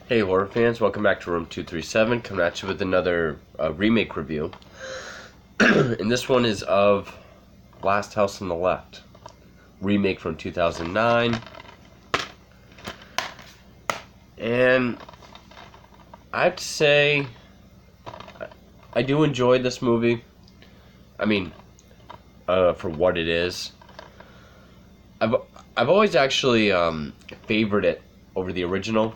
Hey horror fans, welcome back to Room 237, coming at you with another remake review. And this one is of Last House on the Left, remake from 2009. And I have to say, I do enjoy this movie. I mean, for what it is. I've always actually favored it over the original.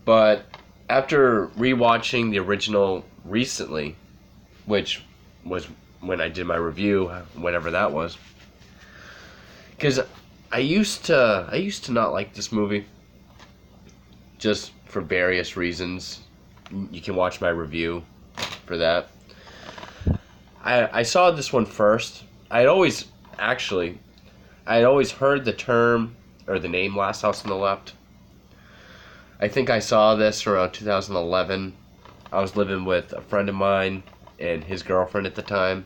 But after rewatching the original recently, which was when I did my review, whenever that was, because I used to not like this movie, just for various reasons. You can watch my review for that. I saw this one first. I had always heard the term or the name Last House on the Left. I think I saw this around 2011. I was living with a friend of mine and his girlfriend at the time.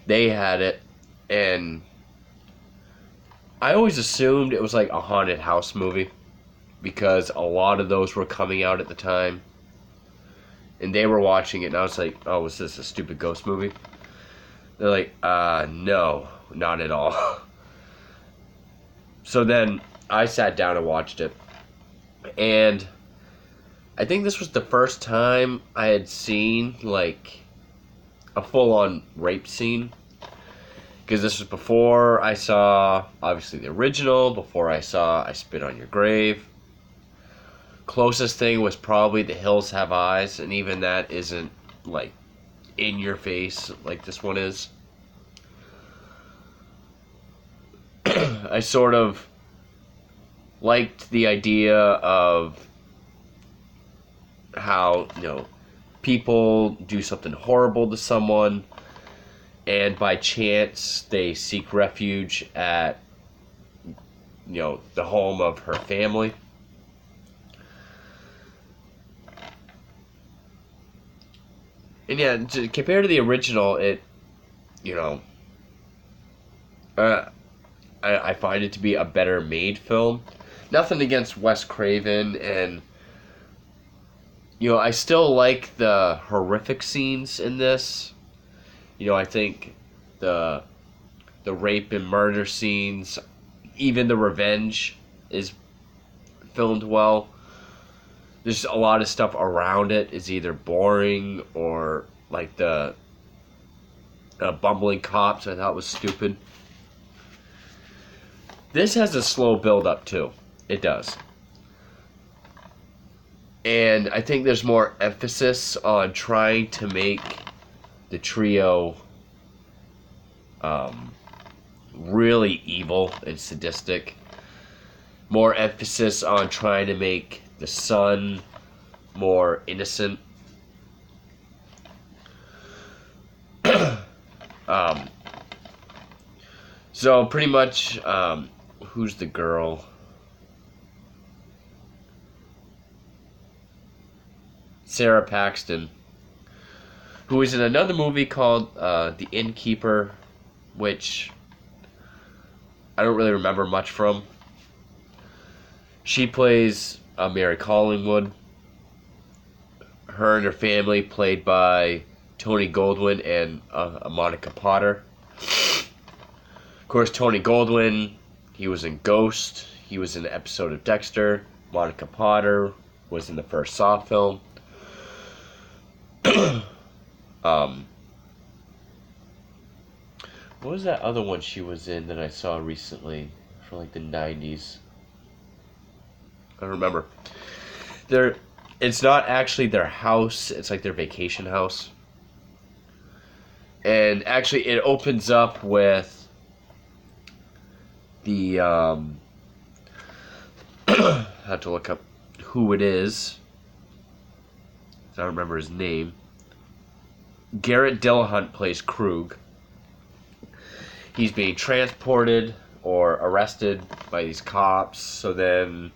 They had it, and I always assumed it was like a haunted house movie because a lot of those were coming out at the time. And they were watching it, and I was like, oh, was this a stupid ghost movie? They're like, no, not at all. So then I sat down and watched it. And I think this was the first time I had seen, like, a full-on rape scene. Because this was before I saw, obviously, the original, before I saw I Spit on Your Grave. Closest thing was probably The Hills Have Eyes, and even that isn't, like, in your face like this one is. I sort of liked the idea of how, people do something horrible to someone, and by chance they seek refuge at, the home of her family. And yeah, compared to the original, I find it to be a better made film. Nothing against Wes Craven, and I still like the horrific scenes in this. I think the rape and murder scenes, even the revenge, is filmed well. There's a lot of stuff around it is either boring or like the bumbling cops I thought was stupid. This has a slow build up too. It does. And I think there's more emphasis on trying to make the trio really evil and sadistic. More emphasis on trying to make the son more innocent. So pretty much, who's the girl? Sara Paxton, who is in another movie called The Innkeeper, which I don't really remember much from. She plays Mari Collingwood. Her and her family played by Tony Goldwyn and Monica Potter. Of course, Tony Goldwyn, he was in Ghost. He was in an episode of Dexter. Monica Potter was in the first Saw film. What was that other one she was in that I saw recently from like the 90s? I don't remember. It's not actually their house, it's like their vacation house. And actually it opens up with the I have to look up who it is. I don't remember his name. Garret Dillahunt plays Krug. He's being transported or arrested by these cops, so then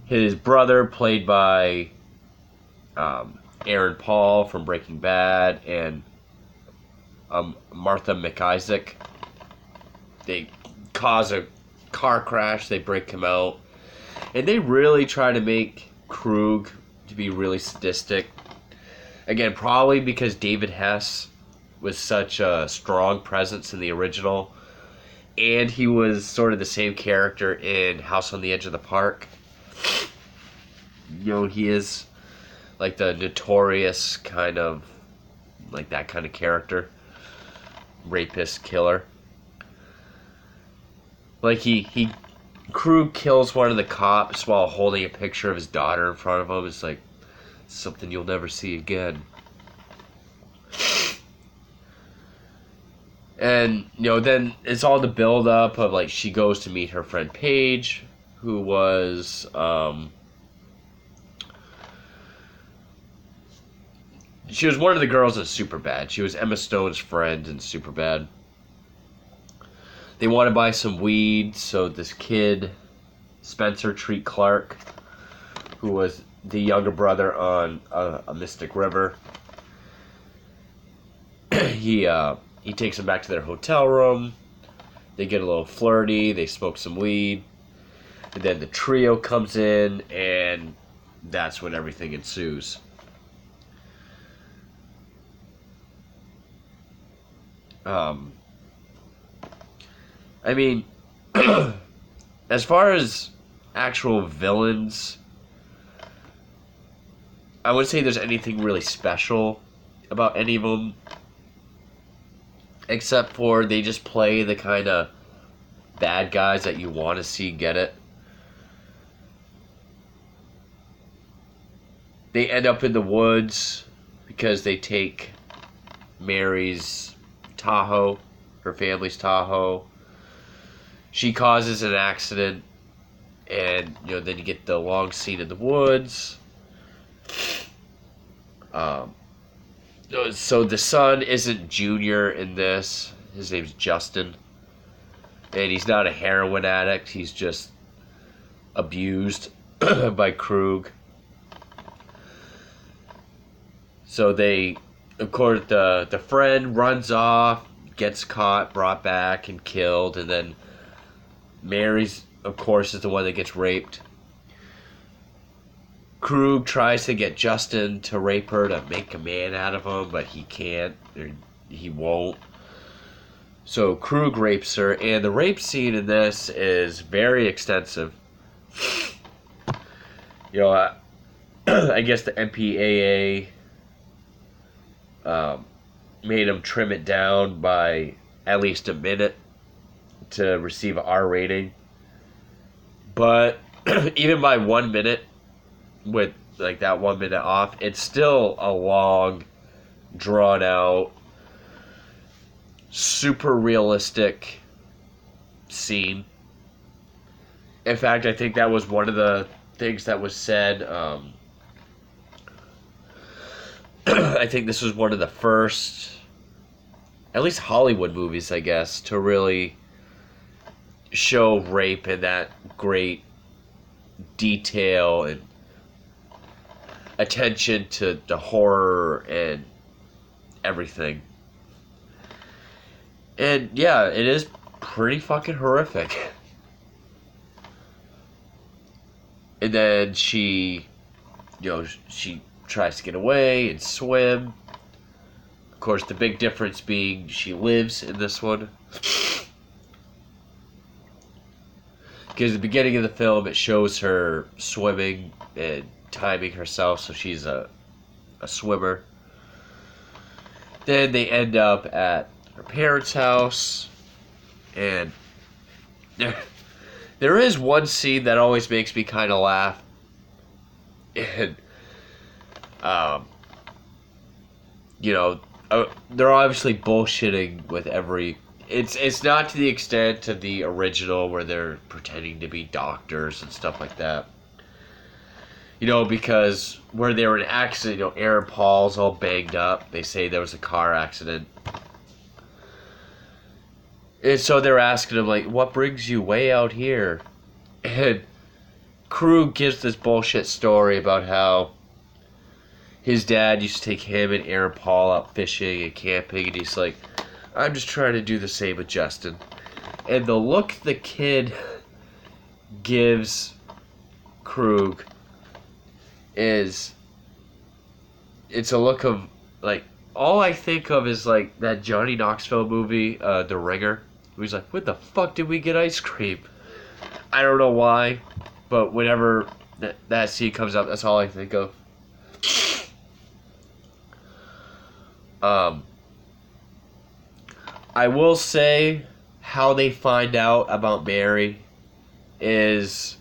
his brother, played by Aaron Paul from Breaking Bad, and Martha McIsaac, they cause a car crash. They break him out, and they really try to make Krug to be really sadistic. Again, probably because David Hess was such a strong presence in the original, and he was sort of the same character in House on the Edge of the Park. You know, he is like the notorious kind of, like that kind of character. Rapist, killer. Like he Krug kills one of the cops while holding a picture of his daughter in front of him. It's like something you'll never see again. And, you know, then it's all the build up of, like, she goes to meet her friend Paige, who was, she was one of the girls in Superbad. She was Emma Stone's friend in Superbad. They want to buy some weed, so this kid, Spencer Treat Clark, who was the younger brother on a Mystic River, he takes them back to their hotel room. They get a little flirty. They smoke some weed. And then the trio comes in, and that's when everything ensues. I mean, as far as actual villains, I wouldn't say there's anything really special about any of them. Except for they just play the kind of bad guys that you want to see get it. They end up in the woods because they take Mary's Tahoe, her family's Tahoe. She causes an accident, and you know, then you get the long scene in the woods. So the son isn't Junior in this. His name's Justin. And he's not a heroin addict. He's just abused by Krug. So they, of course, the friend runs off, gets caught, brought back, and killed. And then Mary's, of course, is the one that gets raped. Krug tries to get Justin to rape her to make a man out of him, but he can't, or he won't. So Krug rapes her, and the rape scene in this is very extensive. You know, I guess the MPAA made him trim it down by at least a minute to receive an R rating. But even by 1 minute, with like that 1 minute off, it's still a long, drawn out, super realistic scene. In fact, I think that was one of the things that was said. I think this was one of the first, at least Hollywood movies, I guess, to really show rape in that great detail and attention to the horror and everything. And yeah, it is pretty fucking horrific. And then she tries to get away and swim. Of course, the big difference being she lives in this one. Because at the beginning of the film, it shows her swimming and timing herself, so she's a swimmer. Then they end up at her parents' house, and there is one scene that always makes me kind of laugh, and they're obviously bullshitting with every. It's not to the extent of the original where they're pretending to be doctors and stuff like that. You know, because where they were in an accident, Aaron Paul's all banged up. They say there was a car accident. And so they're asking him, like, what brings you way out here? And Krug gives this bullshit story about how his dad used to take him and Aaron Paul out fishing and camping, and he's like, I'm just trying to do the same with Justin. And the look the kid gives Krug is, it's a look of, like, all I think of is, like, that Johnny Knoxville movie, The Ringer. He's like, "Where the fuck did we get ice cream?" I don't know why, but whenever that scene comes up, that's all I think of. I will say how they find out about Mari is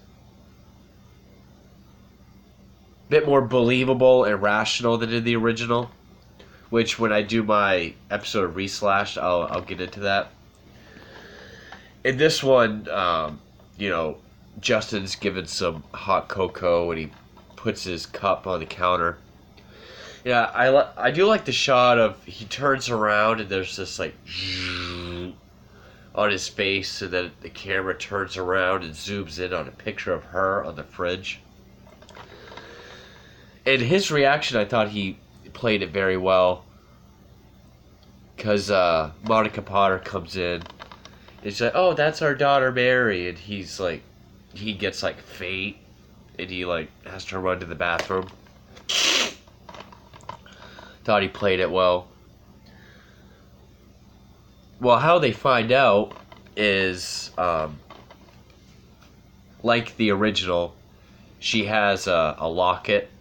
a bit more believable and rational than in the original, which when I do my episode of Reslashed, I'll get into that. In this one, you know, Justin's given some hot cocoa and he puts his cup on the counter. Yeah, I do like the shot of he turns around and there's this like on his face, and then the camera turns around and zooms in on a picture of her on the fridge. And his reaction, I thought he played it very well, because Monica Potter comes in and she's like, "Oh, that's our daughter Mari," and he's like, he gets like faint and he like has to run to the bathroom. Thought he played it well. Well, how they find out is, like the original, she has a locket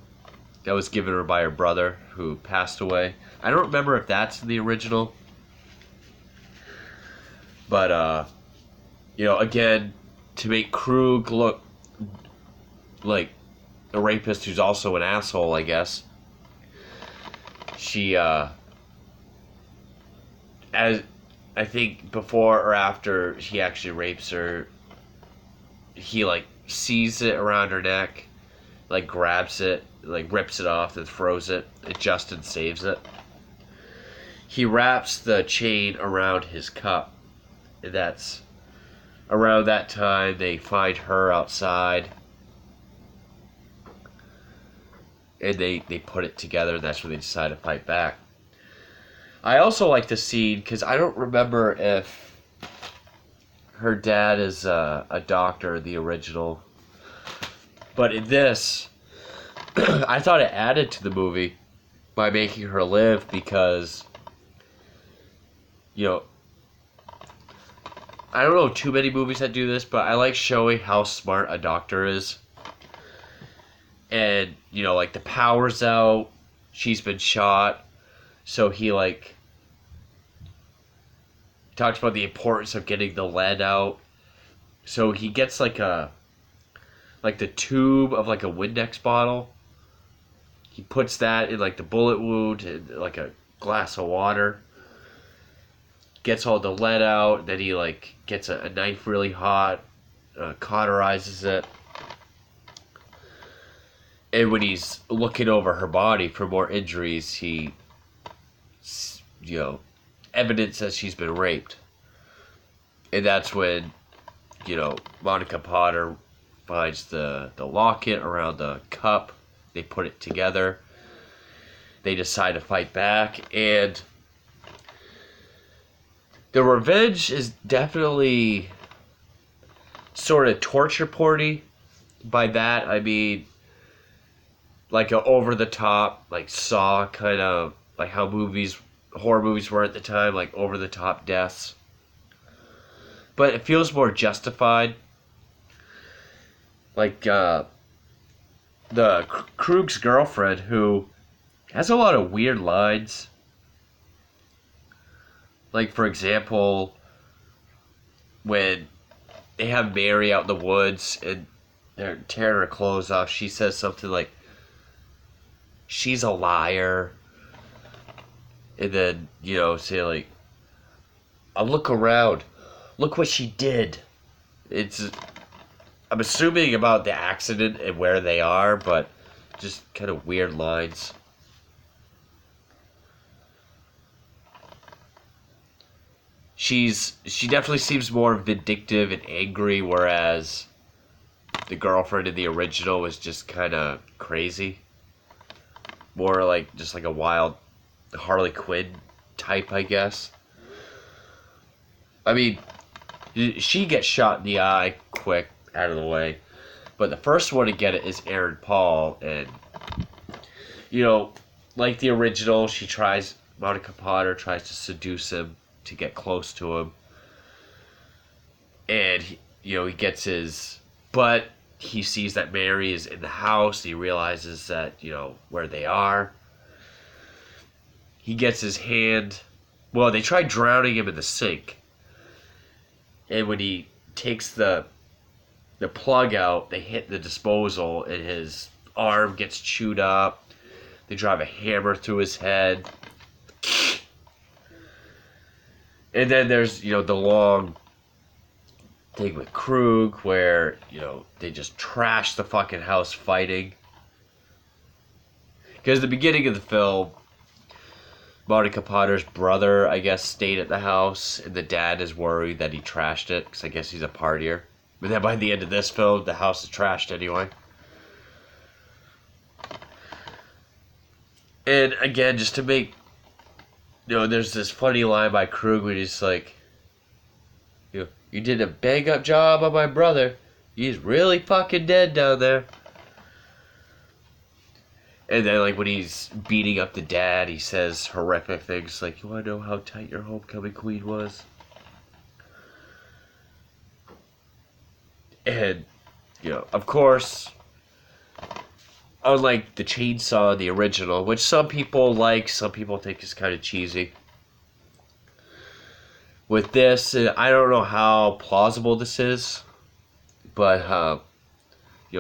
that was given her by her brother who passed away. I don't remember if that's the original. But, you know, again, to make Krug look like a rapist who's also an asshole, I guess, she, as I think before or after he actually rapes her, he, like, sees it around her neck, like, grabs it, like, rips it off and throws it, and Justin saves it. He wraps the chain around his cup, and that's around that time they find her outside, and they put it together, and that's when they decide to fight back. I also like the scene because I don't remember if her dad is a doctor in the original, but in this, I thought it added to the movie by making her live, because, you know, I don't know too many movies that do this, but I like showing how smart a doctor is. And, you know, like, the power's out, she's been shot, so he, like, talks about the importance of getting the lead out. So he gets, like, the tube of, like, a Windex bottle. He puts that in, like, the bullet wound, and, like, a glass of water. Gets all the lead out, then he, like, gets a knife really hot, cauterizes it. And when he's looking over her body for more injuries, he, you know, evidence that she's been raped. And that's when, you know, Monica Potter finds the locket around the cup. They put it together. They decide to fight back. And the revenge is definitely sort of torture porny. By that, I mean, like a over-the-top, like Saw kind of, like how horror movies were at the time, like over-the-top deaths. But it feels more justified. Like, the Krug's girlfriend, who has a lot of weird lines. Like, for example, when they have Mari out in the woods and they're tearing her clothes off, she says something like, "She's a liar." And then, you know, say like, "I'll look around. Look what she did." I'm assuming about the accident and where they are, but just kind of weird lines. She definitely seems more vindictive and angry, whereas the girlfriend in the original was just kind of crazy. More like, just like a wild Harley Quinn type, I guess. I mean, She gets shot in the eye quick, out of the way. But the first one to get it is Aaron Paul. And, like the original, Monica Potter tries to seduce him to get close to him. And, he gets his... But he sees that Mari is in the house. He realizes that, where they are. He gets his hand... Well, they try drowning him in the sink. And when he takes the plug out, they hit the disposal, and his arm gets chewed up. They drive a hammer through his head. And then there's, the long thing with Krug where, they just trash the fucking house fighting. Because at the beginning of the film, Monica Potter's brother, I guess, stayed at the house, and the dad is worried that he trashed it, because I guess he's a partier. But then by the end of this film, the house is trashed anyway. And again, just to make... there's this funny line by Krug when he's like, you did a bang-up job on my brother. He's really fucking dead down there. And then, like, when he's beating up the dad, he says horrific things like, you want to know how tight your homecoming queen was? And, of course, unlike the chainsaw, the original, which some people like, some people think is kind of cheesy. With this, I don't know how plausible this is, but,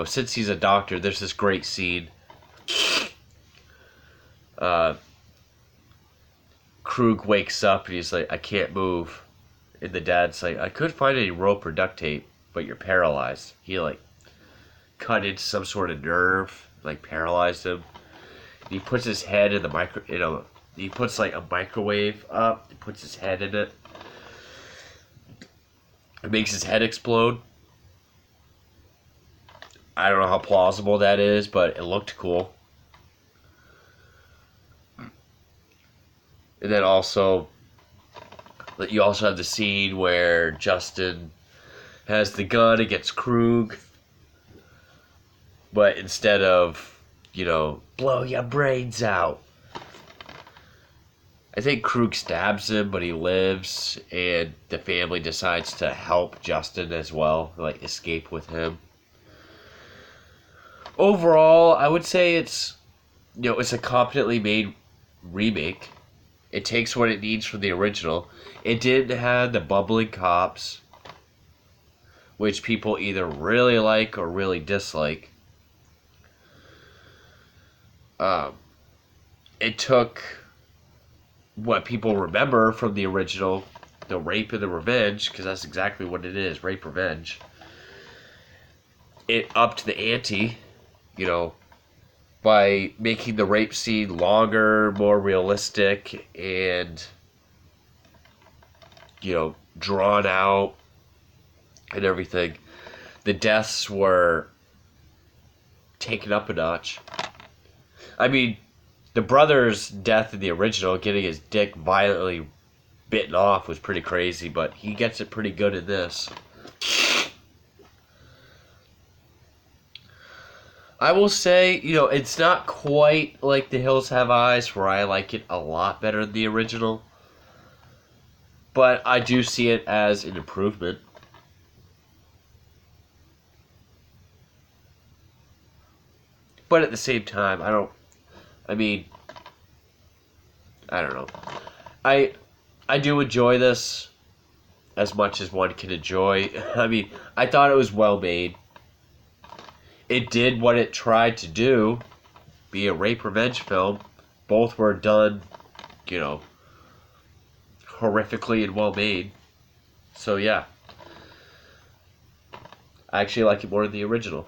since he's a doctor, there's this great scene. Krug wakes up and he's like, I can't move. And the dad's like, I couldn't find any rope or duct tape, but you're paralyzed. He, cut into some sort of nerve, paralyzed him. And he puts his head in the he puts, a microwave up, he puts his head in it. It makes his head explode. I don't know how plausible that is, but it looked cool. And then also, you also have the scene where Justin has the gun against Krug. But instead of, blow your brains out, I think Krug stabs him, but he lives. And the family decides to help Justin as well, escape with him. Overall, I would say it's a competently made remake. It takes what it needs from the original. It didn't have the bubbling cops, which people either really like or really dislike. It took what people remember from the original, the rape and the revenge, because that's exactly what it is, rape revenge. It upped the ante, by making the rape scene longer, more realistic, and, drawn out and everything. The deaths were taken up a notch. I mean, the brother's death in the original, getting his dick violently bitten off, was pretty crazy, but he gets it pretty good in this. I will say, it's not quite like The Hills Have Eyes, where I like it a lot better than the original. But I do see it as an improvement. But at the same time, I don't know. I do enjoy this as much as one can enjoy. I thought it was well made. It did what it tried to do, be a rape revenge film. Both were done, horrifically and well made. So yeah. I actually like it more than the original.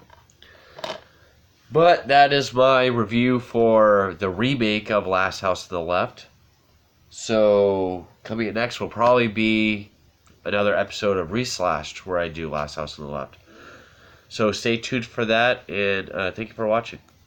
But that is my review for the remake of Last House to the Left. So coming up next will probably be another episode of Reslashed, where I do Last House to the Left. So stay tuned for that, and thank you for watching.